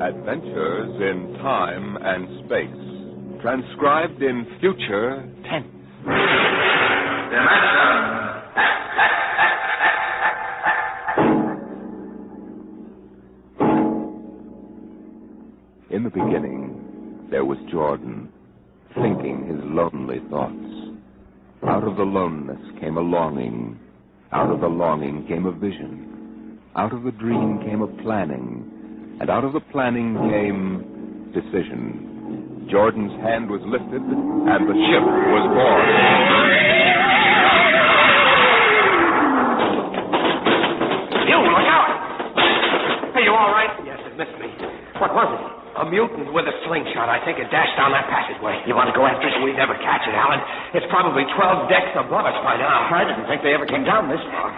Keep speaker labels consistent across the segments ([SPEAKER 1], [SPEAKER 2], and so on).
[SPEAKER 1] Adventures in Time and Space. Transcribed in future tense. In the beginning, there was Jordan, thinking his lonely thoughts. Out of the loneness came a longing. Out of the longing came a vision. Out of the dream came a planning. And out of the planning came decision. Jordan's hand was lifted, and the ship was born.
[SPEAKER 2] You, look out! Are you all right? Yes, it missed me. What was it? A mutant with a slingshot. I think it dashed down that passageway. You want to go after it? We'd never catch it, Alan. It's probably 12 decks above us by now.
[SPEAKER 3] I didn't think they ever came down this far.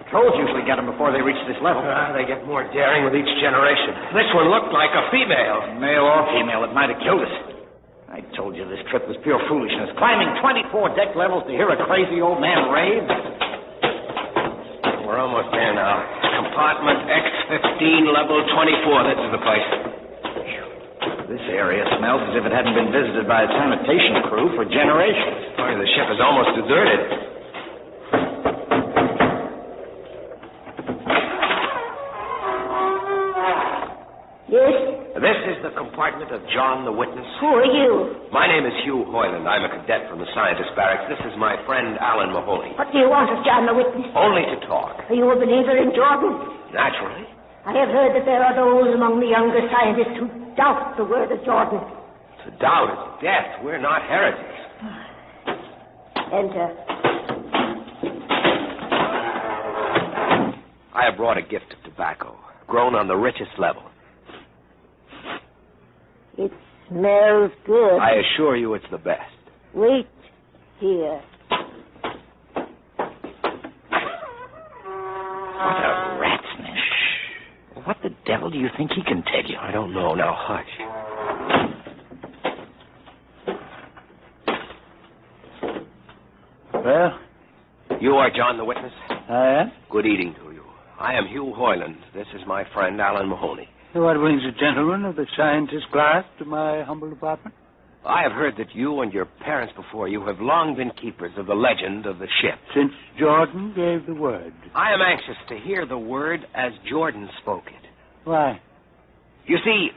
[SPEAKER 3] Patrols usually get them before they reach this level.
[SPEAKER 2] They get more daring with each generation. This one looked like a female.
[SPEAKER 3] Male or female, it might have killed us. I told you this trip was pure foolishness. Climbing 24 deck levels to hear a crazy old man rave.
[SPEAKER 2] We're almost there now. Compartment X15, level 24. This is the place.
[SPEAKER 3] This area smells as if it hadn't been visited by a sanitation crew for generations.
[SPEAKER 2] Boy, the ship is almost deserted.
[SPEAKER 4] Yes?
[SPEAKER 2] This is the compartment of John the Witness.
[SPEAKER 4] Who are you?
[SPEAKER 2] My name is Hugh Hoyland. I'm a cadet from the scientist barracks. This is my friend Alan Mahoney.
[SPEAKER 4] What do you want of John the Witness?
[SPEAKER 2] Only to talk.
[SPEAKER 4] Are you a believer in Jordan?
[SPEAKER 2] Naturally.
[SPEAKER 4] I have heard that there are those among the younger scientists who doubt the word of Jordan.
[SPEAKER 2] To doubt is death. We're not heretics.
[SPEAKER 4] Enter.
[SPEAKER 2] I have brought a gift of tobacco, grown on the richest level.
[SPEAKER 4] It smells good.
[SPEAKER 2] I assure you it's the best.
[SPEAKER 4] Wait here.
[SPEAKER 3] What a rat's nest. What the devil do you think he can tell you?
[SPEAKER 2] I don't know. Now, hush.
[SPEAKER 5] Well?
[SPEAKER 2] You are John the Witness?
[SPEAKER 5] I am.
[SPEAKER 2] Good evening to you. I am Hugh Hoyland. This is my friend Alan Mahoney.
[SPEAKER 5] What brings a gentleman of the scientist class to my humble apartment?
[SPEAKER 2] I have heard that you and your parents before you have long been keepers of the legend of the ship.
[SPEAKER 5] Since Jordan gave the word.
[SPEAKER 2] I am anxious to hear the word as Jordan spoke it.
[SPEAKER 5] Why?
[SPEAKER 2] You see,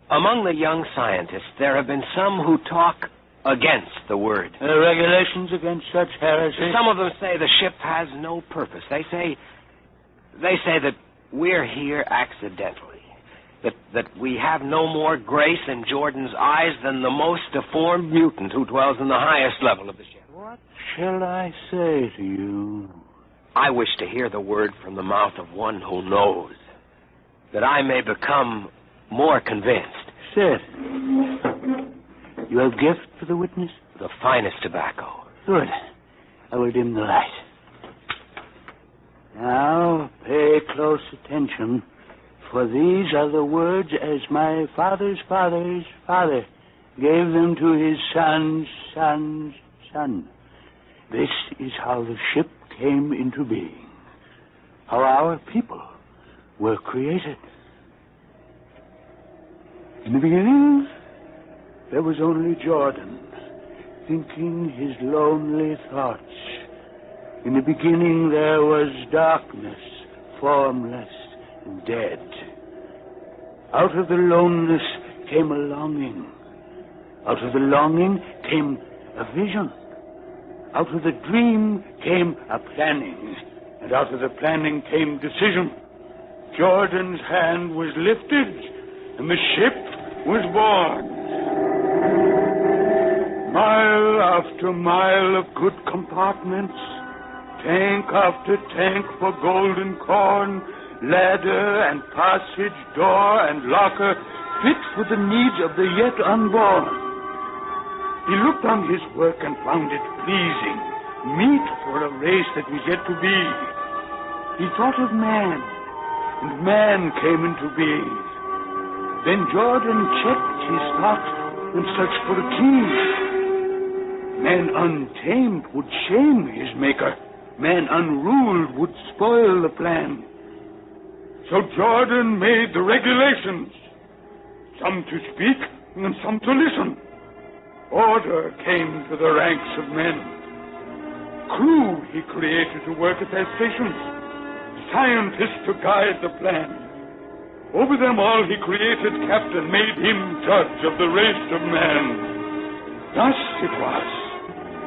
[SPEAKER 2] among the young scientists, there have been some who talk against the word.
[SPEAKER 5] Regulations against such heresy?
[SPEAKER 2] Some of them say the ship has no purpose. They say that we're here accidentally. That we have no more grace in Jordan's eyes than the most deformed mutant who dwells in the highest level of the ship.
[SPEAKER 5] What shall I say to you?
[SPEAKER 2] I wish to hear the word from the mouth of one who knows, that I may become more convinced.
[SPEAKER 5] Sit. You have gift for the witness?
[SPEAKER 2] The finest tobacco.
[SPEAKER 5] Good. I will dim the light. Now, pay close attention. For these are the words as my father's father's father gave them to his son's son's son. This is how the ship came into being, how our people were created. In the beginning, there was only Jordan, thinking his lonely thoughts. In the beginning, there was darkness, formless, dead. Out of the loneliness came a longing. Out of the longing came a vision. Out of the dream came a planning. And out of the planning came decision. Jordan's hand was lifted, and the ship was born. Mile after mile of good compartments, tank after tank for golden corn, ladder and passage, door and locker, fit for the needs of the yet unborn. He looked on his work and found it pleasing, meet for a race that was yet to be. He thought of man, and man came into being. Then Jordan checked his thought and searched for a key. Man untamed would shame his maker. Man unruled would spoil the plan. So Jordan made the regulations, some to speak, and some to listen. Order came to the ranks of men. Crew he created to work at their stations. Scientists to guide the plan. Over them all he created captain, made him judge of the race of man. Thus it was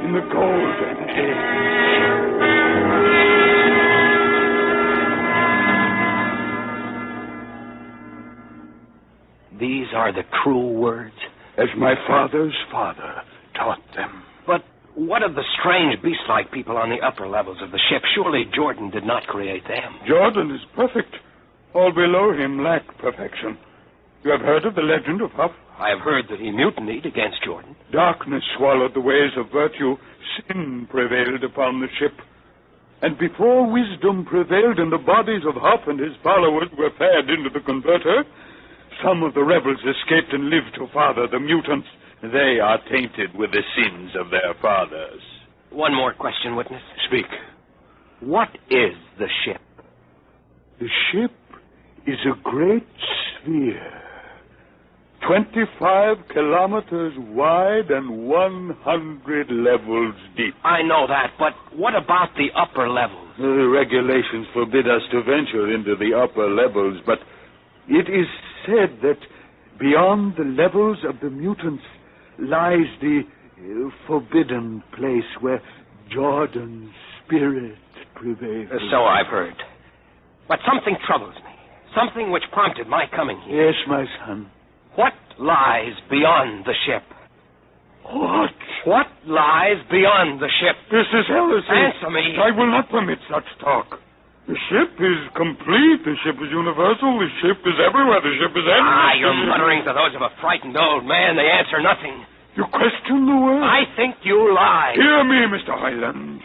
[SPEAKER 5] in the golden age.
[SPEAKER 2] These are the cruel words?
[SPEAKER 5] As my father's father taught them.
[SPEAKER 2] But what of the strange beast-like people on the upper levels of the ship? Surely Jordan did not create them.
[SPEAKER 5] Jordan is perfect. All below him lack perfection. You have heard of the legend of Huff?
[SPEAKER 2] I have heard that he mutinied against Jordan.
[SPEAKER 5] Darkness swallowed the ways of virtue. Sin prevailed upon the ship. And before wisdom prevailed and the bodies of Huff and his followers were fed into the converter, some of the rebels escaped and lived to father the mutants. They are tainted with the sins of their fathers.
[SPEAKER 2] One more question, witness.
[SPEAKER 5] Speak.
[SPEAKER 2] What is the ship?
[SPEAKER 5] The ship is a great sphere. 25 kilometers wide and 100 levels deep.
[SPEAKER 2] I know that, but what about the upper levels?
[SPEAKER 5] The regulations forbid us to venture into the upper levels, but it is said that beyond the levels of the mutants lies the forbidden place where Jordan's spirit prevails.
[SPEAKER 2] So I've heard. But something troubles me. Something which prompted my coming here.
[SPEAKER 5] Yes, my son.
[SPEAKER 2] What lies beyond the ship?
[SPEAKER 5] What?
[SPEAKER 2] What lies beyond the ship?
[SPEAKER 5] This is heresy.
[SPEAKER 2] Answer me.
[SPEAKER 5] I will not permit such talk. The ship is complete. The ship is universal. The ship is everywhere. The ship is endless.
[SPEAKER 2] Your mutterings are those of a frightened old man. They answer nothing.
[SPEAKER 5] You question the word?
[SPEAKER 2] I think you lie.
[SPEAKER 5] Hear me, Mr. Highland.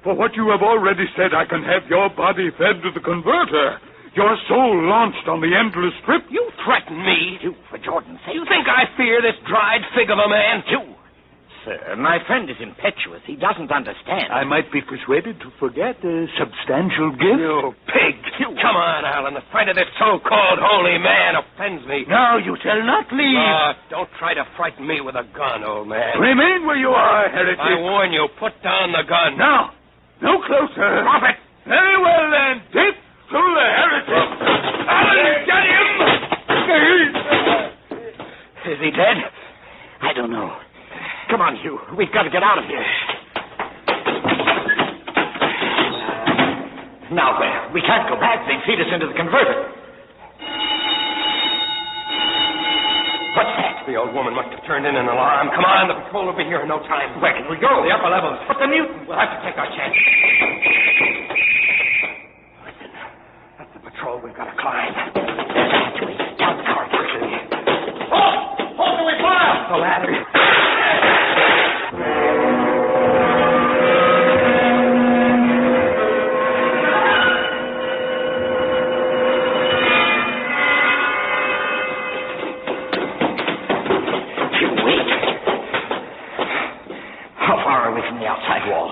[SPEAKER 5] For what you have already said, I can have your body fed to the converter. Your soul launched on the endless trip.
[SPEAKER 2] You threaten me.
[SPEAKER 3] You, for Jordan's sake.
[SPEAKER 2] You think I fear this dried fig of a man?
[SPEAKER 3] You. Sir, my friend is impetuous. He doesn't understand.
[SPEAKER 5] I might be persuaded to forget a substantial gift.
[SPEAKER 2] You pig. Come on, Alan. The sight of this so-called holy man offends me.
[SPEAKER 5] Now you shall not leave.
[SPEAKER 2] Don't try to frighten me with a gun, old man.
[SPEAKER 5] Remain where you are, heretic.
[SPEAKER 2] I warn you, put down the gun.
[SPEAKER 5] Now, no closer.
[SPEAKER 2] Drop it.
[SPEAKER 5] Very well, then. Dip to the heretic. Alan, get him!
[SPEAKER 2] Is he dead?
[SPEAKER 3] I don't know. Come on, Hugh. We've got to get out of here. Now where? We can't go back. They'd feed us into the converter. What's that?
[SPEAKER 2] The old woman must have turned in an alarm. Come on, the patrol will be here in no time.
[SPEAKER 3] Where can we go?
[SPEAKER 2] The upper levels.
[SPEAKER 3] But the mutant.
[SPEAKER 2] We'll have to take our chance. Listen, that's the patrol we've got to climb.
[SPEAKER 3] Down the car quickly.
[SPEAKER 2] Halt! Halt till we fire! The ladder.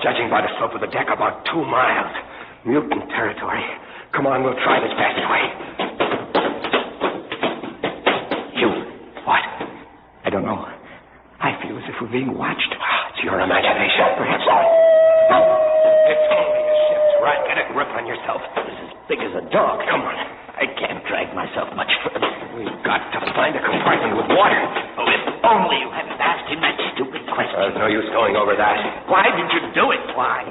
[SPEAKER 2] Judging by the slope of the deck, about 2 miles. Mutant territory. Come on, we'll try this passageway.
[SPEAKER 3] Hugh. What? I don't know. I feel as if we're being watched.
[SPEAKER 2] It's your imagination.
[SPEAKER 3] Perhaps not.
[SPEAKER 2] No. It's only a ship's rat. Get a grip on yourself.
[SPEAKER 3] It's as big as a dog. Come on. I can't drag myself much further.
[SPEAKER 2] We've got to find a compartment with water.
[SPEAKER 3] Oh, if only you hadn't asked him that stupid question.
[SPEAKER 2] There's no use going over that.
[SPEAKER 3] Why did you do it?
[SPEAKER 2] Why?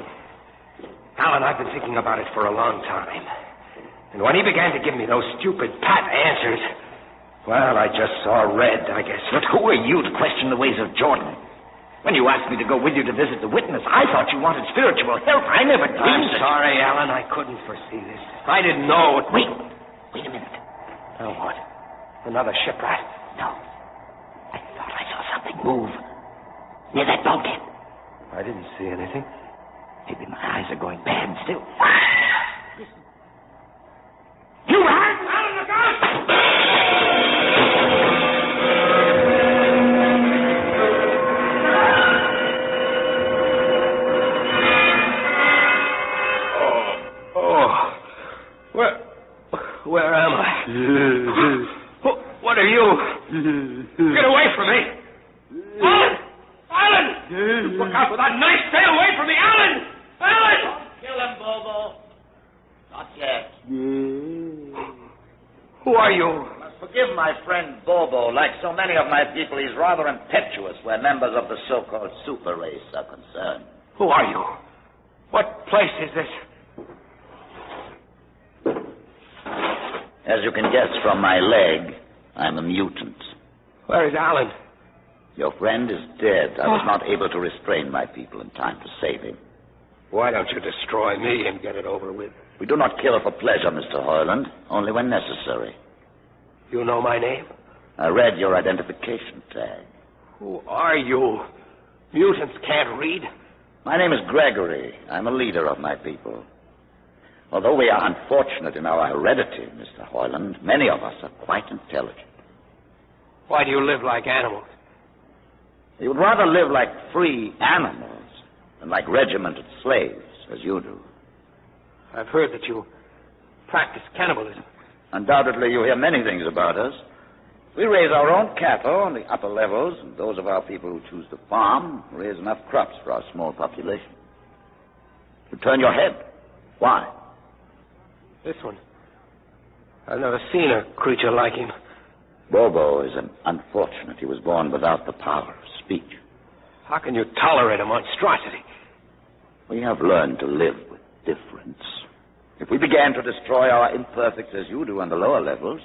[SPEAKER 2] Alan, I've been thinking about it for a long time. And when he began to give me those stupid, pat answers, well, I just saw red, I guess.
[SPEAKER 3] But who are you to question the ways of Jordan? When you asked me to go with you to visit the witness, I thought you wanted spiritual help. I never dreamed
[SPEAKER 2] I'm
[SPEAKER 3] that...
[SPEAKER 2] sorry, Alan. I couldn't foresee this. I didn't know it...
[SPEAKER 3] Wait a minute.
[SPEAKER 2] Now what? Another shipwreck?
[SPEAKER 3] No. I thought I saw something move near that bulkhead.
[SPEAKER 2] I didn't see anything.
[SPEAKER 3] Maybe my eyes are going bad still. Listen. You ran! Out of the gun!
[SPEAKER 2] Where am I? What are you? Get away from me. Alan! Alan! Look out with that knife. Stay away from me, Alan! Alan!
[SPEAKER 3] Don't kill him, Bobo. Not yet.
[SPEAKER 2] Who are you?
[SPEAKER 3] You must forgive my friend Bobo. Like so many of my people, he's rather impetuous where members of the so-called super race are concerned.
[SPEAKER 2] Who are you? What place is this?
[SPEAKER 3] As you can guess from my leg, I'm a mutant.
[SPEAKER 2] Where is Alan?
[SPEAKER 3] Your friend is dead. I was not able to restrain my people in time to save him.
[SPEAKER 2] Why don't you destroy me and get it over with?
[SPEAKER 3] We do not kill for pleasure, Mr. Hoyland, only when necessary.
[SPEAKER 2] You know my name?
[SPEAKER 3] I read your identification tag.
[SPEAKER 2] Who are you? Mutants can't read.
[SPEAKER 3] My name is Gregory. I'm a leader of my people. Although we are unfortunate in our heredity, Mr. Hoyland, many of us are quite intelligent.
[SPEAKER 2] Why do you live like animals?
[SPEAKER 3] You would rather live like free animals than like regimented slaves, as you do.
[SPEAKER 2] I've heard that you practice cannibalism.
[SPEAKER 3] Undoubtedly, you hear many things about us. We raise our own cattle on the upper levels, and those of our people who choose to farm raise enough crops for our small population. You turn your head. Why?
[SPEAKER 2] This one. I've never seen a creature like him.
[SPEAKER 3] Bobo is an unfortunate. He was born without the power of speech.
[SPEAKER 2] How can you tolerate a monstrosity?
[SPEAKER 3] We have learned to live with difference. If we began to destroy our imperfects as you do on the lower levels,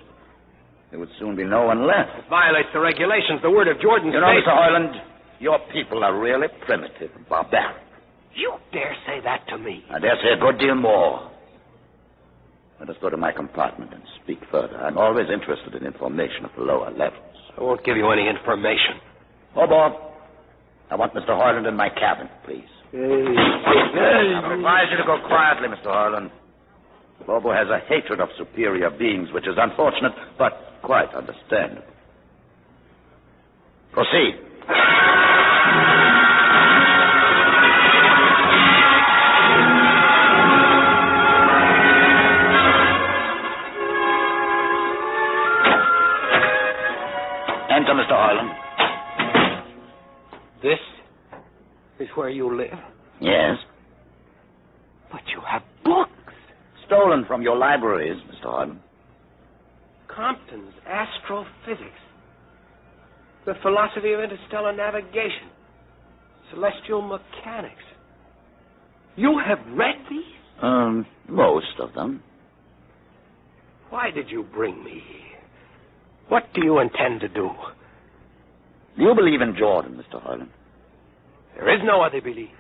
[SPEAKER 3] there would soon be no one left.
[SPEAKER 2] It violates the regulations. The word of Jordan.
[SPEAKER 3] You know, Mr. Hoyland, your people are really primitive and barbaric.
[SPEAKER 2] You dare say that to me?
[SPEAKER 3] I dare say a good deal more. Let us go to my compartment and speak further. I'm always interested in information of the lower levels.
[SPEAKER 2] I won't give you any information.
[SPEAKER 3] Bobo, I want Mr. Hoyland in my cabin, please.
[SPEAKER 2] Hey.
[SPEAKER 3] I advise you to go quietly, Mr. Hoyland. Bobo has a hatred of superior beings, which is unfortunate, but quite understandable. Proceed. Enter, Mr. Hoyland.
[SPEAKER 2] This is where you live?
[SPEAKER 3] Yes.
[SPEAKER 2] But you have books.
[SPEAKER 3] Stolen from your libraries, Mr. Hoyland.
[SPEAKER 2] Compton's Astrophysics. The Philosophy of Interstellar Navigation. Celestial Mechanics. You have read these?
[SPEAKER 3] Most of them.
[SPEAKER 2] Why did you bring me here? What do you intend to do?
[SPEAKER 3] Do you believe in Jordan, Mr. Hoyland?
[SPEAKER 2] There is no other belief.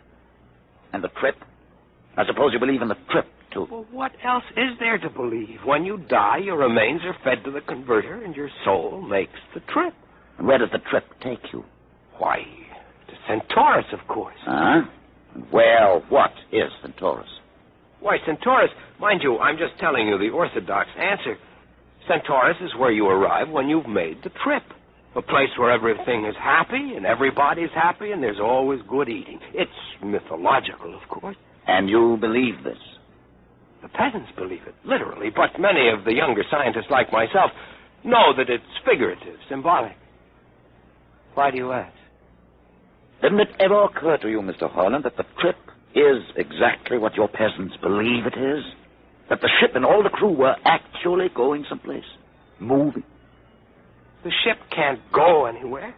[SPEAKER 3] And the trip? I suppose you believe in the trip, too.
[SPEAKER 2] Well, what else is there to believe? When you die, your remains are fed to the converter, and your soul makes the trip.
[SPEAKER 3] And where does the trip take you?
[SPEAKER 2] Why, to Centaurus, of course.
[SPEAKER 3] Huh? Well, what is Centaurus?
[SPEAKER 2] Why, Centaurus, mind you, I'm just telling you the orthodox answer. Centaurus is where you arrive when you've made the trip. A place where everything is happy and everybody's happy and there's always good eating. It's mythological, of course.
[SPEAKER 3] And you believe this?
[SPEAKER 2] The peasants believe it, literally, but many of the younger scientists like myself know that it's figurative, symbolic. Why do you ask?
[SPEAKER 3] Didn't it ever occur to you, Mr. Hoyland, that the trip is exactly what your peasants believe it is? That the ship and all the crew were actually going someplace, moving?
[SPEAKER 2] The ship can't go anywhere.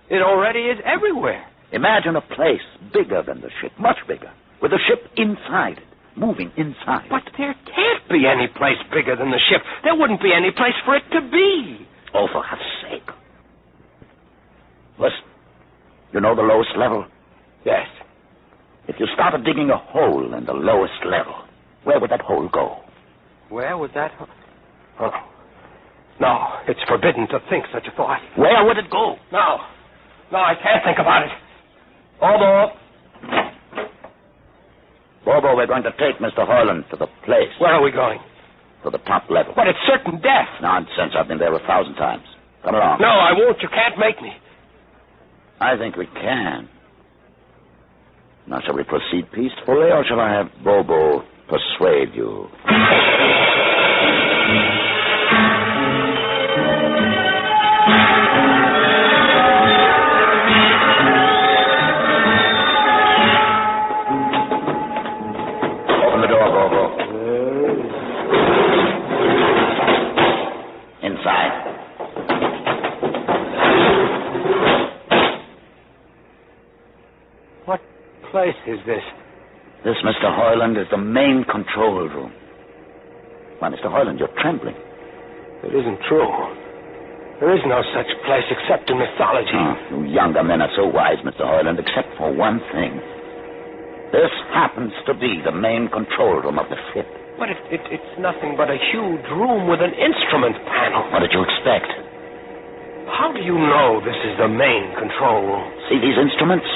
[SPEAKER 2] It already is everywhere.
[SPEAKER 3] Imagine a place bigger than the ship, much bigger, with the ship inside it, moving inside.
[SPEAKER 2] But there can't be any place bigger than the ship. There wouldn't be any place for it to be.
[SPEAKER 3] Oh, for heaven's sake. Listen, you know the lowest level?
[SPEAKER 2] Yes.
[SPEAKER 3] If you started digging a hole in the lowest level, where would that hole go?
[SPEAKER 2] Where would that... Oh. No, it's forbidden to think such a thought.
[SPEAKER 3] Where would it go?
[SPEAKER 2] No, I can't think about it.
[SPEAKER 3] Bobo, we're going to take Mr. Hoyland to the place.
[SPEAKER 2] Where are we going?
[SPEAKER 3] To the top level.
[SPEAKER 2] But it's certain death.
[SPEAKER 3] Nonsense. I've been there 1,000 times. Come along.
[SPEAKER 2] No, I won't. You can't make me.
[SPEAKER 3] I think we can. Now, shall we proceed peacefully, or shall I have Bobo persuade you?
[SPEAKER 2] place is this?
[SPEAKER 3] This, Mr. Hoyland, is the main control room. Why, Mr. Hoyland, you're trembling.
[SPEAKER 2] It isn't true. There is no such place except in mythology.
[SPEAKER 3] Oh, you younger men are so wise, Mr. Hoyland, except for one thing. This happens to be the main control room of the ship.
[SPEAKER 2] But it's nothing but a huge room with an instrument panel.
[SPEAKER 3] What did you expect?
[SPEAKER 2] How do you know this is the main control room?
[SPEAKER 3] See these instruments?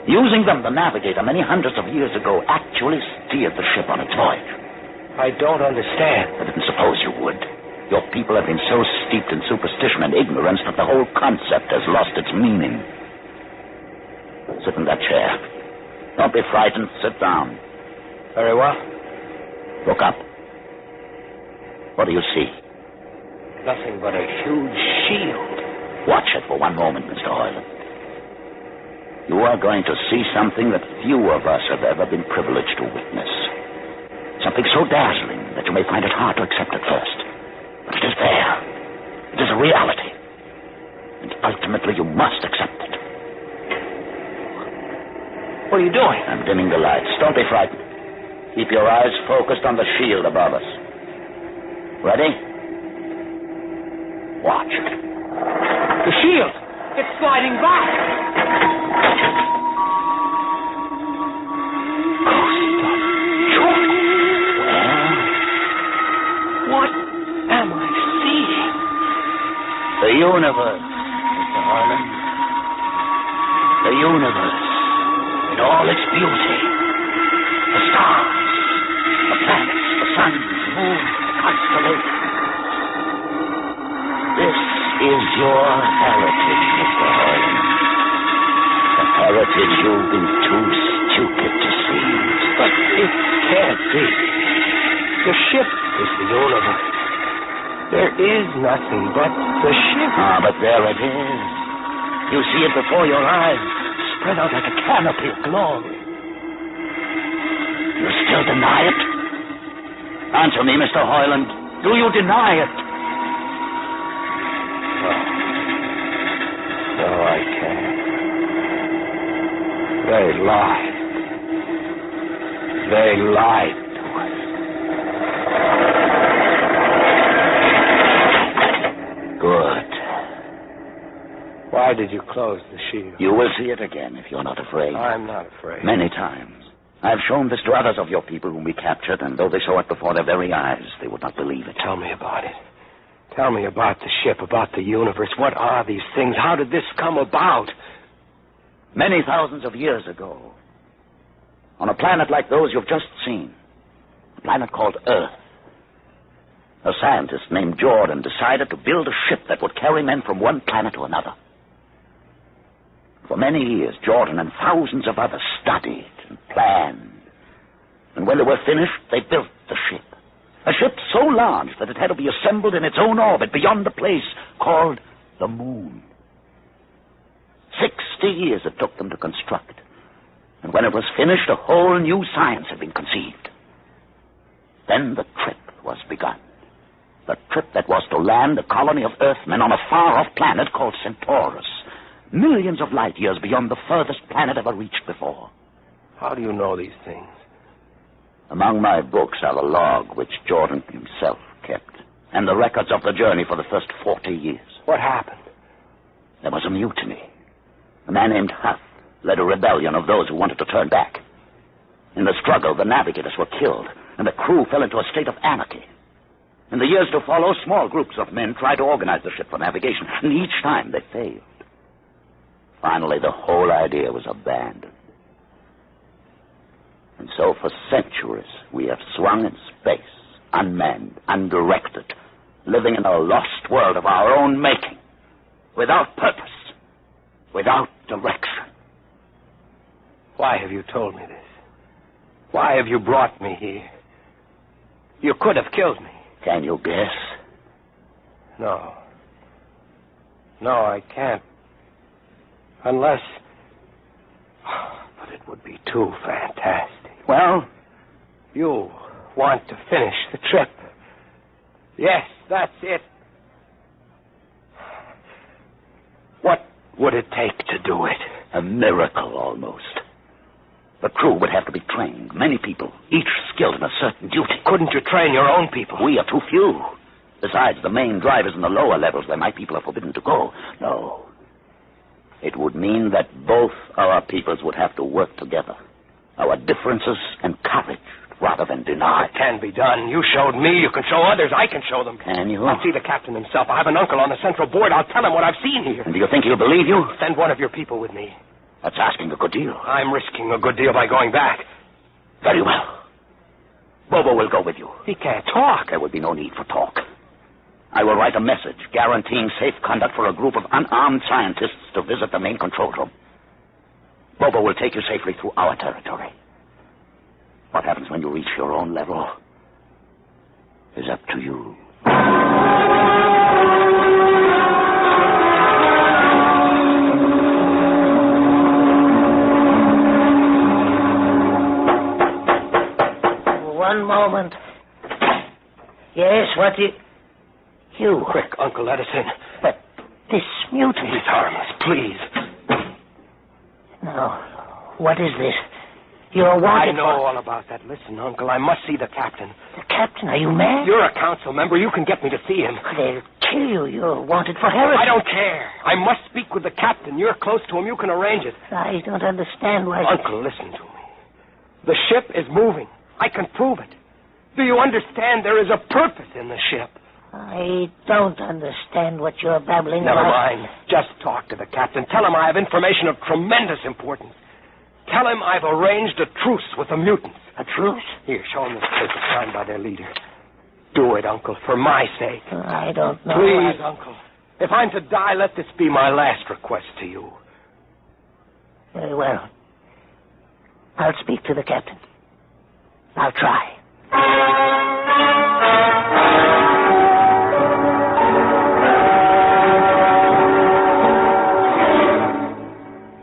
[SPEAKER 3] Using them, the navigator, many hundreds of years ago, actually steered the ship on its voyage.
[SPEAKER 2] I don't understand.
[SPEAKER 3] I didn't suppose you would. Your people have been so steeped in superstition and ignorance that the whole concept has lost its meaning. Sit in that chair. Don't be frightened. Sit down.
[SPEAKER 2] Very well.
[SPEAKER 3] Look up. What do you see?
[SPEAKER 2] Nothing but a huge shield.
[SPEAKER 3] Watch it for one moment, Mr. Hoyland. You are going to see something that few of us have ever been privileged to witness. Something so dazzling that you may find it hard to accept at first. But it is there. It is a reality. And ultimately you must accept it.
[SPEAKER 2] What are you doing?
[SPEAKER 3] I'm dimming the lights. Don't be frightened. Keep your eyes focused on the shield above us. Ready? Watch.
[SPEAKER 2] The shield! It's sliding back! What am I seeing?
[SPEAKER 3] The universe, Mr. Harlan. The universe in all its beauty. The stars, the planets, the suns, the moons, the constellations. This is your heritage, Mr. Harlan. The heritage you've been too stupid to see.
[SPEAKER 2] But it can't be. The ship is the universe. There is nothing but the ship.
[SPEAKER 3] Ah, but there it is. You see it before your eyes, spread out like a canopy of glory. You still deny it? Answer me, Mr. Hoyland. Do you deny it?
[SPEAKER 2] No, I can't. They lied. They lied to us.
[SPEAKER 3] Good.
[SPEAKER 2] Why did you close the shield?
[SPEAKER 3] You will see it again if you're not afraid.
[SPEAKER 2] I'm not afraid.
[SPEAKER 3] Many times. I've shown this to others of your people whom we captured, and though they saw it before their very eyes, they would not believe it.
[SPEAKER 2] Tell me about it. Tell me about the ship, about the universe. What are these things? How did this come about?
[SPEAKER 3] Many thousands of years ago, on a planet like those you've just seen, a planet called Earth, a scientist named Jordan decided to build a ship that would carry men from one planet to another. For many years, Jordan and thousands of others studied and planned. And when they were finished, they built the ship. A ship so large that it had to be assembled in its own orbit beyond the place called the moon. 60 years it took them to construct. And when it was finished, a whole new science had been conceived. Then the trip was begun. The trip that was to land a colony of Earthmen on a far-off planet called Centaurus, millions of light years beyond the furthest planet ever reached before.
[SPEAKER 2] How do you know these things?
[SPEAKER 3] Among my books are the log which Jordan himself kept, and the records of the journey for the first 40 years.
[SPEAKER 2] What happened?
[SPEAKER 3] There was a mutiny. A man named Huff led a rebellion of those who wanted to turn back. In the struggle, the navigators were killed, and the crew fell into a state of anarchy. In the years to follow, small groups of men tried to organize the ship for navigation, and each time they failed. Finally, the whole idea was abandoned. And so for centuries, we have swung in space, unmanned, undirected, living in a lost world of our own making, without purpose, without direction.
[SPEAKER 2] Why have you told me this? Why have you brought me here? You could have killed me.
[SPEAKER 3] Can you guess?
[SPEAKER 2] No. No, I can't. Unless... But it would be too fantastic.
[SPEAKER 3] Well,
[SPEAKER 2] you want to finish the trip. Yes, that's it. What would it take to do it?
[SPEAKER 3] a miracle almost. The crew would have to be trained. Many people, each skilled in a certain duty.
[SPEAKER 2] Couldn't you train your own people?
[SPEAKER 3] We are too few. Besides, the main drivers in the lower levels where my people are forbidden to go. No. It would mean that both our peoples would have to work together. Our differences and courage, rather than deny.
[SPEAKER 2] It can be done. You showed me. You can show others. I can show them.
[SPEAKER 3] Can you?
[SPEAKER 2] I'll see the captain himself. I have an uncle on the central board. I'll tell him what I've seen here.
[SPEAKER 3] And do you think he'll believe you?
[SPEAKER 2] Send one of your people with me.
[SPEAKER 3] That's asking a good deal.
[SPEAKER 2] I'm risking a good deal by going back.
[SPEAKER 3] Very well. Bobo will go with you.
[SPEAKER 2] He can't talk.
[SPEAKER 3] There will be no need for talk. I will write a message guaranteeing safe conduct for a group of unarmed scientists to visit the main control room. Bobo will take you safely through our territory. What happens when you reach your own level is up to you.
[SPEAKER 4] One moment. Yes, what do you...
[SPEAKER 2] Quick, Uncle, let us in.
[SPEAKER 4] But this mutant...
[SPEAKER 2] He's harmless, please.
[SPEAKER 4] No. What is this? You're wanted
[SPEAKER 2] I know all about that. Listen, Uncle, I must see the captain.
[SPEAKER 4] The captain? Are you mad?
[SPEAKER 2] You're a council member. You can get me to see him.
[SPEAKER 4] They'll kill you. You're wanted for heresy.
[SPEAKER 2] I don't care. I must speak with the captain. You're close to him. You can arrange it.
[SPEAKER 4] I don't understand why...
[SPEAKER 2] Uncle, listen to me. The ship is moving. I can prove it. Do you understand there is a purpose in the ship?
[SPEAKER 4] I don't understand what you're babbling
[SPEAKER 2] Never
[SPEAKER 4] about.
[SPEAKER 2] mind. Just talk to the captain. Tell him I have information of tremendous importance. Tell him I've arranged a truce with the mutants.
[SPEAKER 4] A truce?
[SPEAKER 2] Here, show him this paper signed by their leader. Do it, Uncle, for my sake.
[SPEAKER 4] I don't know.
[SPEAKER 2] Please, Uncle. If I'm to die, let this be my last request to you.
[SPEAKER 4] Very well. I'll speak to the captain. I'll try.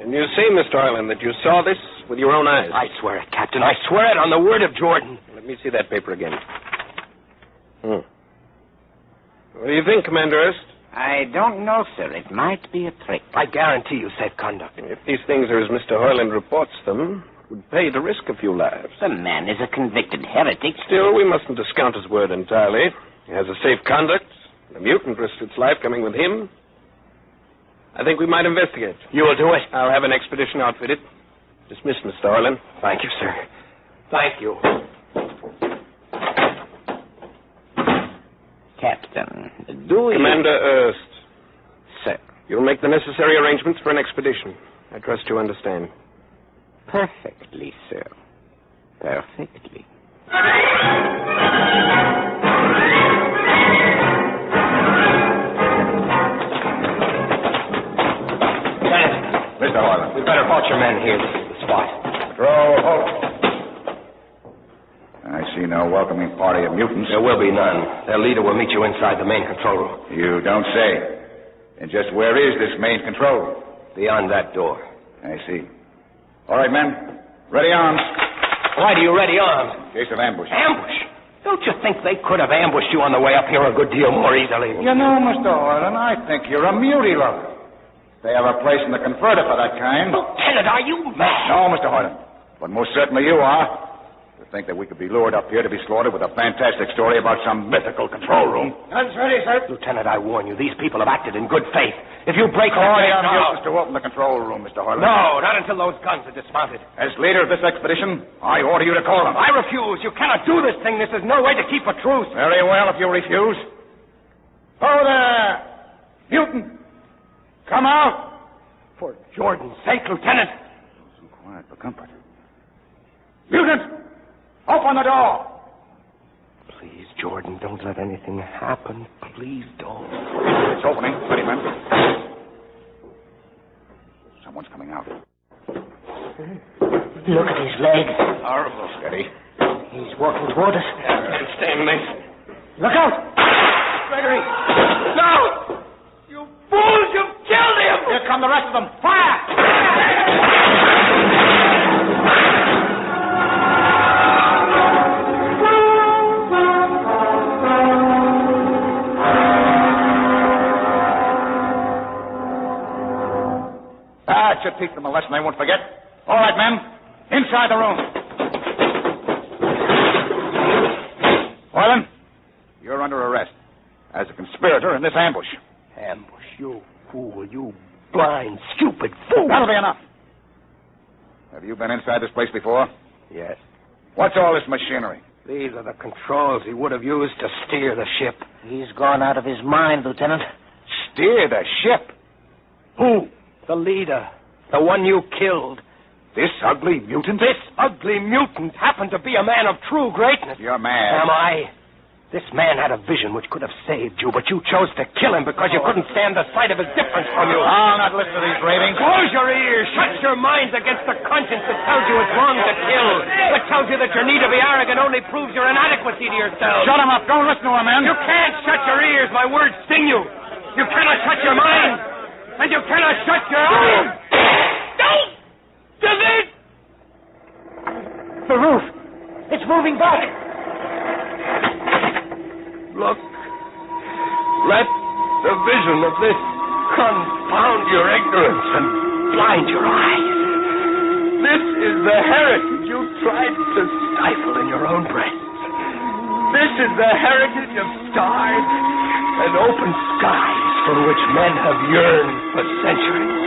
[SPEAKER 6] And you say, Mr. Ireland, that you saw this with your own eyes?
[SPEAKER 2] I swear it, Captain. I swear it on the word of Jordan.
[SPEAKER 6] Let me see that paper again. What do you think, Commander Erst?
[SPEAKER 7] I don't know, sir. It might be a trick.
[SPEAKER 2] I guarantee you safe conduct.
[SPEAKER 6] If these things are as Mr. Hoyland reports them, it would pay to risk a few lives.
[SPEAKER 7] The man is a convicted heretic.
[SPEAKER 6] Still, we mustn't discount his word entirely. He has a safe conduct. The mutant risked its life coming with him. I think we might investigate.
[SPEAKER 2] You will do it?
[SPEAKER 6] I'll have an expedition outfitted. Dismissed, Mr. Hoyland.
[SPEAKER 2] Thank you, sir. Thank you.
[SPEAKER 7] Captain, do you...
[SPEAKER 6] Commander Erst.
[SPEAKER 7] Sir.
[SPEAKER 6] You'll make the necessary arrangements for an expedition. I trust you understand.
[SPEAKER 7] Perfectly, sir. Perfectly.
[SPEAKER 2] Mr. Hoyland. We'd better halt your men here. This is the spot.
[SPEAKER 3] Patrol, halt. I see no welcoming party of mutants.
[SPEAKER 2] There will be none. Their leader will meet you inside the main control room.
[SPEAKER 3] You don't say. And just where is this main control room?
[SPEAKER 2] Beyond that door.
[SPEAKER 3] I see. All right, men. Ready arms.
[SPEAKER 2] Why do you ready arms?
[SPEAKER 3] In case of ambush.
[SPEAKER 2] Ambush? Don't you think they could have ambushed you on the way up here a good deal more easily?
[SPEAKER 3] You know, Mr. Hoyland, I think you're a mutie lover. They have a place in the converter for that kind.
[SPEAKER 2] Lieutenant, are you mad?
[SPEAKER 3] No, Mr. Hoyland. But most certainly you are. To think that we could be lured up here to be slaughtered with a fantastic story about some mythical control room.
[SPEAKER 2] Guns ready, sir. Lieutenant, I warn you, these people have acted in good faith. If you break the
[SPEAKER 3] Order
[SPEAKER 2] gate
[SPEAKER 3] on
[SPEAKER 2] now...
[SPEAKER 3] to open the control room, Mr. Hoyland.
[SPEAKER 2] No, not until those guns are dismounted.
[SPEAKER 3] As leader of this expedition, I order you to call them.
[SPEAKER 2] I refuse. You cannot do this thing. This is no way to keep a truce.
[SPEAKER 3] Very well, if you refuse. Oh, there! Mutant! Come out!
[SPEAKER 2] For Jordan's sake, Lieutenant.
[SPEAKER 3] So quiet for comfort. Mutant! Open the door!
[SPEAKER 2] Please, Jordan, don't let anything happen. Please don't.
[SPEAKER 3] It's opening. Ready, men. Someone's coming out.
[SPEAKER 4] Look at his leg.
[SPEAKER 3] Horrible. Steady.
[SPEAKER 4] He's walking toward us.
[SPEAKER 6] Stand, Mason.
[SPEAKER 4] Look out!
[SPEAKER 2] Gregory! No! You fools! You've killed him!
[SPEAKER 3] Here come the rest of them. Fire! That should teach them a lesson they won't forget. All right, men. Inside the room. Boylan, you're under arrest as a conspirator in this ambush.
[SPEAKER 2] Ambush, you fool, you blind, stupid fool.
[SPEAKER 3] That'll be enough. Have you been inside this place before?
[SPEAKER 2] Yes.
[SPEAKER 3] What's all this machinery?
[SPEAKER 2] These are the controls he would have used to steer the ship.
[SPEAKER 7] He's gone out of his mind, Lieutenant.
[SPEAKER 3] Steer the ship?
[SPEAKER 2] Who? The leader. The one you killed.
[SPEAKER 3] This ugly mutant?
[SPEAKER 2] This ugly mutant happened to be a man of true greatness.
[SPEAKER 3] You're mad.
[SPEAKER 2] Am I? This man had a vision which could have saved you, but you chose to kill him because you couldn't stand the sight of his difference from you.
[SPEAKER 3] I'll not listen to these ravings.
[SPEAKER 2] Close your ears. Shut your minds against the conscience that tells you it's wrong to kill. That tells you that your need to be arrogant only proves your inadequacy to yourself.
[SPEAKER 3] Shut him up. Don't listen to him, man.
[SPEAKER 2] You can't shut your ears. My words sting you. You cannot shut your mind. And you cannot shut your eyes. Don't do this.
[SPEAKER 4] The roof. It's moving back.
[SPEAKER 2] Look. Let the vision of this confound your ignorance and blind your eyes. This is the heritage you tried to stifle in your own breast. This is the heritage of stars and open skies for which men have yearned for centuries.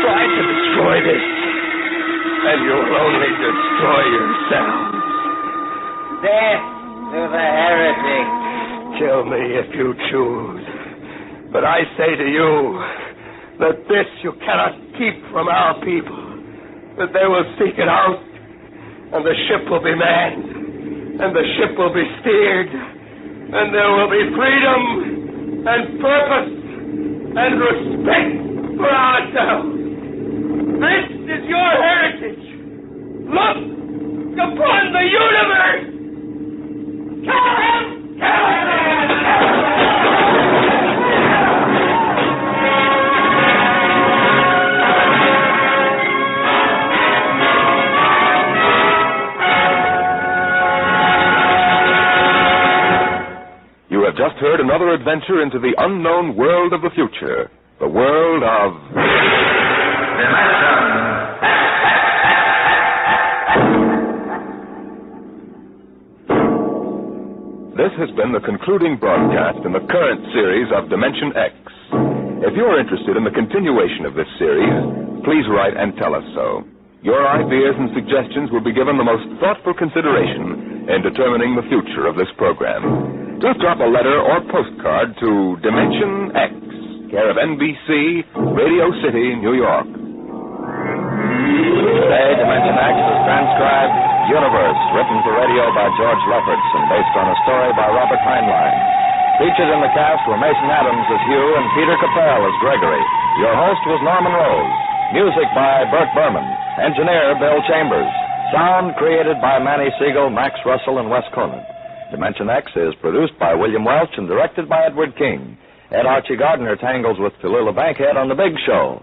[SPEAKER 2] Try to destroy this, and you'll only destroy yourselves.
[SPEAKER 7] Death to the heretic.
[SPEAKER 2] Kill me if you choose. But I say to you that this you cannot keep from our people. That they will seek it out, and the ship will be manned, and the ship will be steered, and there will be freedom and purpose and respect for ourselves. This is your heritage. Look upon the universe. Kill him! Kill him!
[SPEAKER 1] You have just heard another adventure into the unknown world of the future, the world of... This has been the concluding broadcast in the current series of Dimension X. If you're interested in the continuation of this series, please write and tell us so. Your ideas and suggestions will be given the most thoughtful consideration in determining the future of this program. Just drop a letter or postcard to Dimension X, care of NBC, Radio City, New York.
[SPEAKER 8] Today, Dimension X is transcribed Universe, written for radio by George Lefferts and based on a story by Robert Heinlein. Featured in the cast were Mason Adams as Hugh and Peter Capell as Gregory. Your host was Norman Rose. Music by Burt Berman. Engineer Bill Chambers. Sound created by Manny Siegel, Max Russell, and Wes Conant. Dimension X is produced by William Welch and directed by Edward King. Ed Archie Gardner tangles with Tallulah Bankhead on The Big Show.